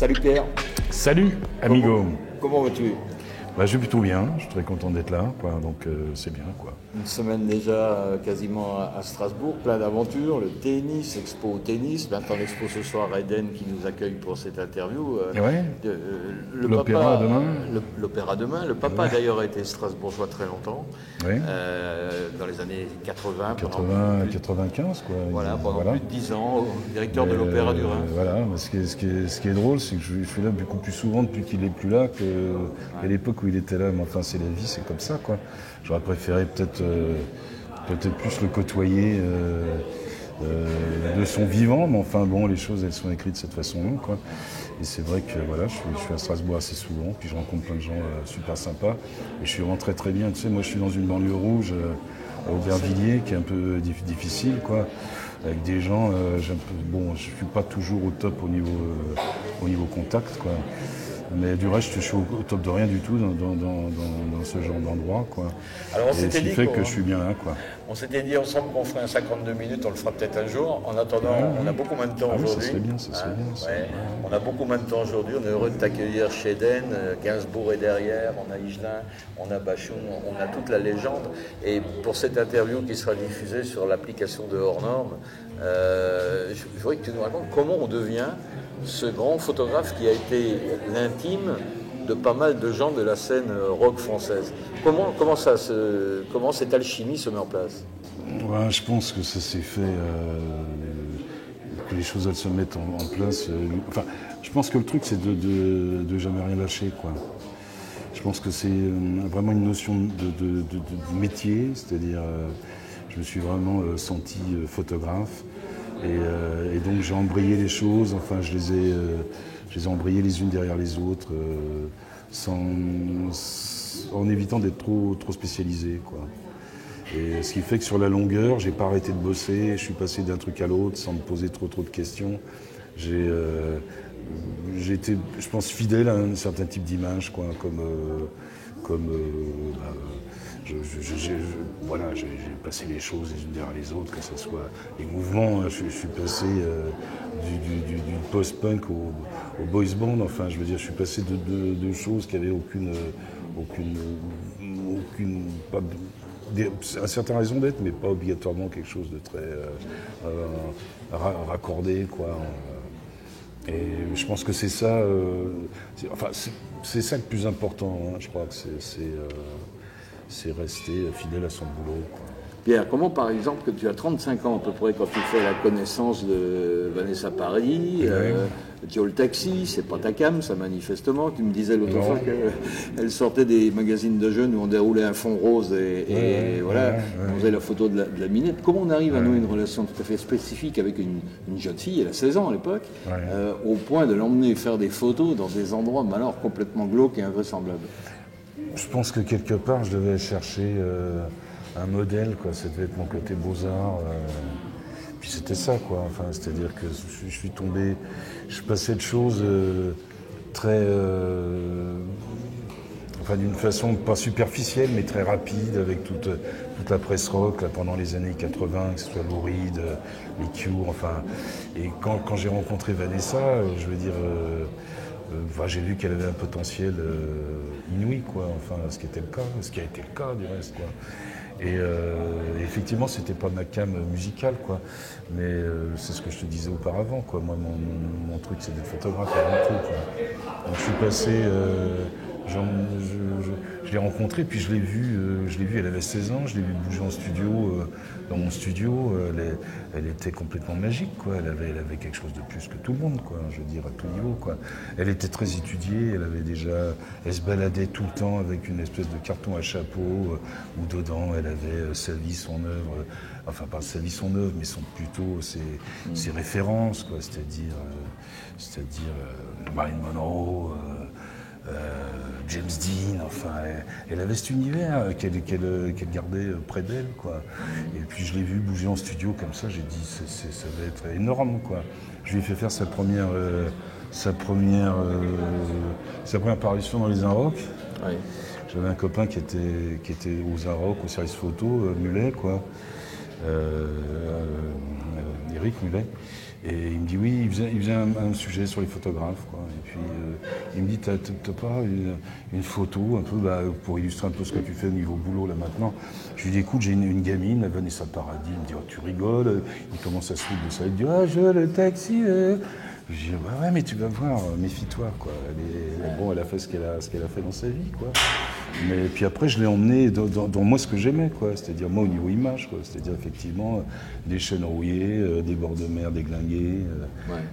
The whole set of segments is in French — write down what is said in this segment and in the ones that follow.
Salut Pierre. Salut, amigo. Comment vas-tu? Bah, je vais plutôt bien, je suis très content d'être là, quoi, donc c'est bien, quoi. Une semaine déjà quasiment à Strasbourg, plein d'aventures, le tennis, expo au tennis, maintenant l'expo ce soir à Eden qui nous accueille pour cette interview. Ouais. L'opéra demain. L'opéra demain. Le papa d'ailleurs a été strasbourgeois très longtemps, Oui. Dans les années 80. 95, quoi. Pendant plus de 10 ans, directeur de l'Opéra du Rhin. Voilà, mais ce qui est drôle, c'est que je suis là beaucoup plus souvent depuis qu'il n'est plus là qu'à l'époque où il était là. Mais enfin, c'est la vie, c'est comme ça, quoi. J'aurais préféré peut-être plus le côtoyer de son vivant, mais enfin bon, les choses elles sont écrites de cette façon-là, quoi. Et c'est vrai que voilà, je suis à Strasbourg assez souvent, puis je rencontre plein de gens super sympas, et je suis vraiment très très bien. Tu sais, moi je suis dans une banlieue rouge, à Aubervilliers, qui est un peu difficile, quoi, avec des gens, je suis pas toujours au top au niveau contact, quoi. Mais du reste, je suis au top de rien du tout dans ce genre d'endroit, quoi. Alors, et ce qui fait que je suis bien là, quoi. On s'était dit ensemble qu'on ferait un 52 minutes, on le fera peut-être un jour. En attendant, on a beaucoup moins de temps aujourd'hui. Ça serait bien, ça serait bien. On a beaucoup moins de temps aujourd'hui. On est heureux de t'accueillir chez Eden. Gainsbourg est derrière, on a Higelin, on a Bachung, on a toute la légende. Et pour cette interview qui sera diffusée sur l'application de Hors Norme, je voudrais que tu nous racontes comment on devient ce grand photographe qui a été l'intime de pas mal de gens de la scène rock française. Comment cette alchimie se met en place? Ouais, je pense que ça s'est fait, que les choses elles se mettent en place. Je pense que le truc c'est de jamais rien lâcher, quoi. Je pense que c'est vraiment une notion de métier, c'est-à-dire je me suis vraiment senti photographe. Et donc j'ai embrayé les choses, enfin je les ai embrayées les unes derrière les autres, en évitant d'être trop spécialisé, quoi. Et ce qui fait que sur la longueur, j'ai pas arrêté de bosser, je suis passé d'un truc à l'autre sans me poser trop de questions. J'ai été, je pense, fidèle à un certain type d'image, quoi, j'ai passé les choses les unes derrière les autres, que ce soit les mouvements. Je suis passé du post-punk au boys band. Enfin, je veux dire, je suis passé de choses qui avaient un certain raison d'être, mais pas obligatoirement quelque chose de très raccordé, quoi. Et je pense que c'est ça. C'est ça le plus important, hein. Je crois que c'est rester fidèle à son boulot, quoi. Pierre, comment par exemple que tu as 35 ans à peu près quand tu fais la connaissance de Vanessa Paradis, Joe le Taxi, c'est pas ta cam, ça manifestement. Tu me disais l'autre fois qu'elle sortait des magazines de jeunes où on déroulait un fond rose on faisait la photo de la minette. Comment on arrive à nouer une relation tout à fait spécifique avec une jeune fille, elle a 16 ans à l'époque, au point de l'emmener faire des photos dans des endroits alors complètement glauques et invraisemblables? Je pense que quelque part je devais chercher un modèle, quoi. Ça devait être mon côté beaux-arts. Puis c'était ça, quoi. Enfin, c'est-à-dire que je suis tombé, je passais de choses très, d'une façon pas superficielle, mais très rapide, avec toute la presse rock là, pendant les années 80, que ce soit Lou Reed, les Cure, enfin. Et quand j'ai rencontré Vanessa, je veux dire. J'ai vu qu'elle avait un potentiel inouï, quoi. Enfin, ce qui a été le cas du reste, quoi. Et effectivement, c'était pas ma cam musicale, quoi. Mais c'est ce que je te disais auparavant, quoi. Moi, mon truc, c'est d'être photographe avant tout, quoi. Donc, je suis passé. Je l'ai rencontrée, puis je l'ai vue, elle avait 16 ans, je l'ai vue bouger en studio, dans mon studio, elle était complètement magique, quoi. Elle avait quelque chose de plus que tout le monde, quoi, je veux dire, à tout niveau, quoi. Elle était très étudiée, elle se baladait tout le temps avec une espèce de carton à chapeau, où dedans elle avait sa vie, son œuvre, enfin pas sa vie, son œuvre, mais plutôt ses références, quoi, c'est-à-dire Marilyn Monroe, James Dean, enfin, elle avait cet univers qu'elle gardait près d'elle, quoi. Et puis je l'ai vue bouger en studio comme ça, j'ai dit ça va être énorme, quoi. Je lui ai fait faire sa première parution dans les Inrocks. Oui. J'avais un copain qui était aux Inrocks, au service photo, mulet, quoi. Eric Mullet. Et il me dit oui, il faisait un sujet sur les photographes, quoi. Et puis il me dit t'as pas une photo un peu pour illustrer un peu ce que tu fais au niveau boulot là maintenant. Je lui dis écoute, j'ai une gamine, la Vanessa Paradis. Il me dit oh, tu rigoles. Il commence à se foutre de ça. Il dit ah je le taxi. Je dis bah ouais mais tu vas voir, méfie-toi quoi. Elle a fait ce qu'elle a fait dans sa vie quoi. Mais puis après je l'ai emmené dans moi ce que j'aimais quoi, c'est-à-dire moi au niveau image quoi, c'est-à-dire effectivement des chaînes rouillées, des bords de mer déglingués,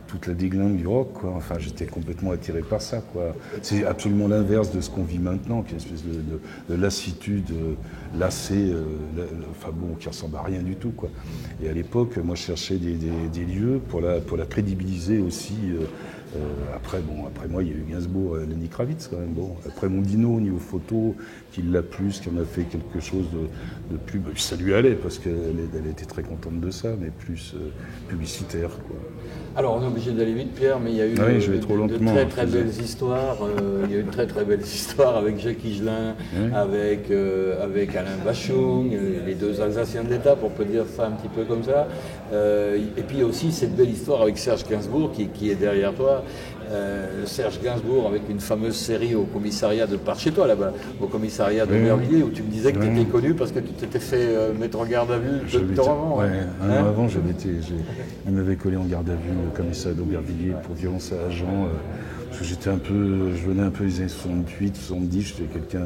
toute la déglingue du rock quoi. Enfin j'étais complètement attiré par ça quoi. C'est absolument l'inverse de ce qu'on vit maintenant, qui est une espèce de lassitude, lassée, enfin bon qui ressemble à rien du tout quoi. Et à l'époque moi je cherchais des lieux pour la crédibiliser aussi. Après moi, il y a eu Gainsbourg, Lenny Kravitz quand même. Bon, après Mondino, au niveau photo, qui l'a plu, qui en a fait quelque chose de plus. Bah, ça lui allait parce qu'elle était très contente de ça, mais plus publicitaire. Quoi. Alors on est obligé d'aller vite, Pierre, mais il y a eu de très belles histoires. Il y a eu une très très belle histoire avec Jacques Higelin, avec Alain Bachung, les deux Alsaciens de l'État, on peut dire ça un petit peu comme ça. Et puis il y a aussi cette belle histoire avec Serge Gainsbourg qui est derrière toi. Serge Gainsbourg avec une fameuse série au commissariat par chez toi là-bas, au commissariat de Aubervilliers, où tu me disais que tu étais connu parce que tu t'étais fait mettre en garde à vue peu de temps avant. Un an avant, il m'avait collé en garde à vue au commissariat d'Aubervilliers pour violence à agent. Parce que je venais un peu des années 68, 70, j'étais quelqu'un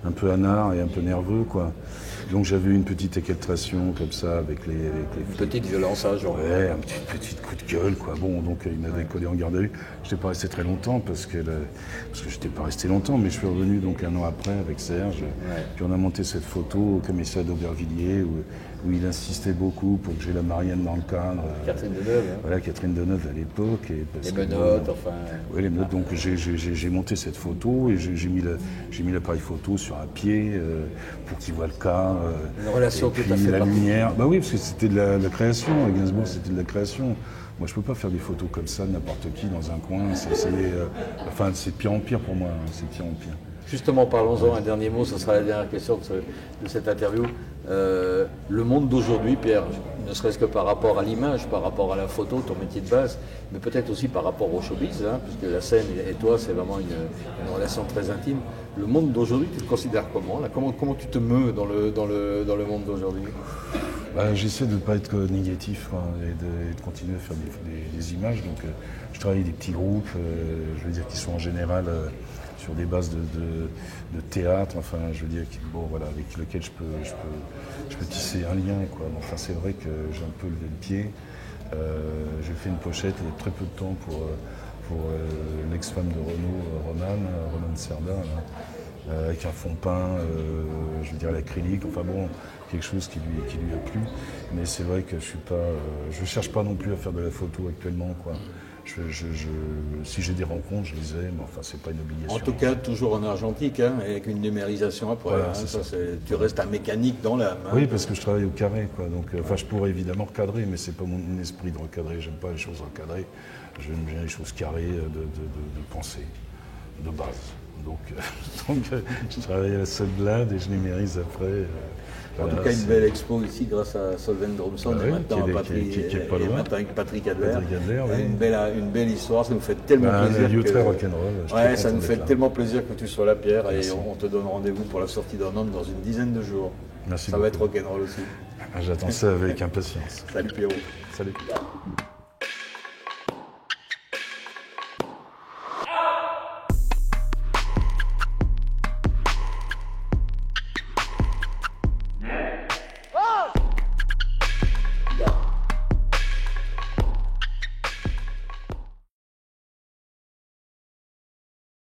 un peu anard et un peu nerveux, quoi. Donc j'avais eu une petite équiltration comme ça avec les petite violence à agent. Ouais, un petit coup de gueule, quoi. Bon, donc il m'avait collé en garde à vue. Je n'étais pas resté très longtemps parce que je n'étais pas resté longtemps, mais je suis revenu donc un an après avec Serge. Puis on a monté cette photo au commissariat d'Aubervilliers où il insistait beaucoup pour que j'ai la Marianne dans le cadre. Catherine Deneuve. Voilà, Catherine Deneuve à l'époque. Les menottes, enfin. Oui, les menottes. Donc j'ai monté cette photo et j'ai mis l'appareil photo sur un pied pour qu'il voit le cas. Une relation tout à fait la lumière. Bah oui, parce que c'était de la création. À Gainsbourg, c'était de la création. Moi, je peux pas faire des photos comme ça de n'importe qui dans un coin. C'est de pire en pire pour moi. Hein. C'est de pire en pire. Justement, parlons-en un dernier mot, ce sera la dernière question de cette interview. Le monde d'aujourd'hui, Pierre, ne serait-ce que par rapport à l'image, par rapport à la photo, ton métier de base, mais peut-être aussi par rapport au showbiz, hein, puisque la scène et toi, c'est vraiment une relation très intime. Le monde d'aujourd'hui, tu le considères comment là, comment tu te meus dans le monde d'aujourd'hui? J'essaie de ne pas être négatif et de continuer à faire des images. Donc, je travaille avec des petits groupes, je veux dire, qui sont en général sur des bases de théâtre, enfin, je veux dire, avec lesquels je peux tisser un lien, quoi. Enfin, c'est vrai que j'ai un peu levé le pied. J'ai fait une pochette il y a très peu de temps pour l'ex-femme de Renaud, Romane Cerda, avec un fond peint, je veux dire, à l'acrylique, enfin bon, quelque chose qui lui a plu. Mais c'est vrai que je cherche pas non plus à faire de la photo actuellement, quoi. Si j'ai des rencontres, je les aime, enfin c'est pas une obligation. En tout cas, toujours en argentique, hein, avec une numérisation après. Voilà, tu restes un mécanique dans l'âme. Hein. Oui, parce que je travaille au carré, quoi. Donc, je pourrais évidemment recadrer, mais c'est pas mon esprit de recadrer. J'aime pas les choses recadrées. J'aime bien les choses carrées de pensée, de base. Donc, je travaille à la Solblad et je numérise après. En tout cas, une belle expo ici grâce à Solveig Dromson et maintenant avec Patrick Adler. Une belle histoire, ça nous fait tellement plaisir. Un lieu très rock'n'roll. Ouais, ça nous fait tellement plaisir que tu sois là, Pierre, et on te donne rendez-vous pour la sortie d'un homme dans une dizaine de jours. Merci ça beaucoup. Va être rock'n'roll aussi. J'attends ça avec impatience. Salut Pierrot. Salut.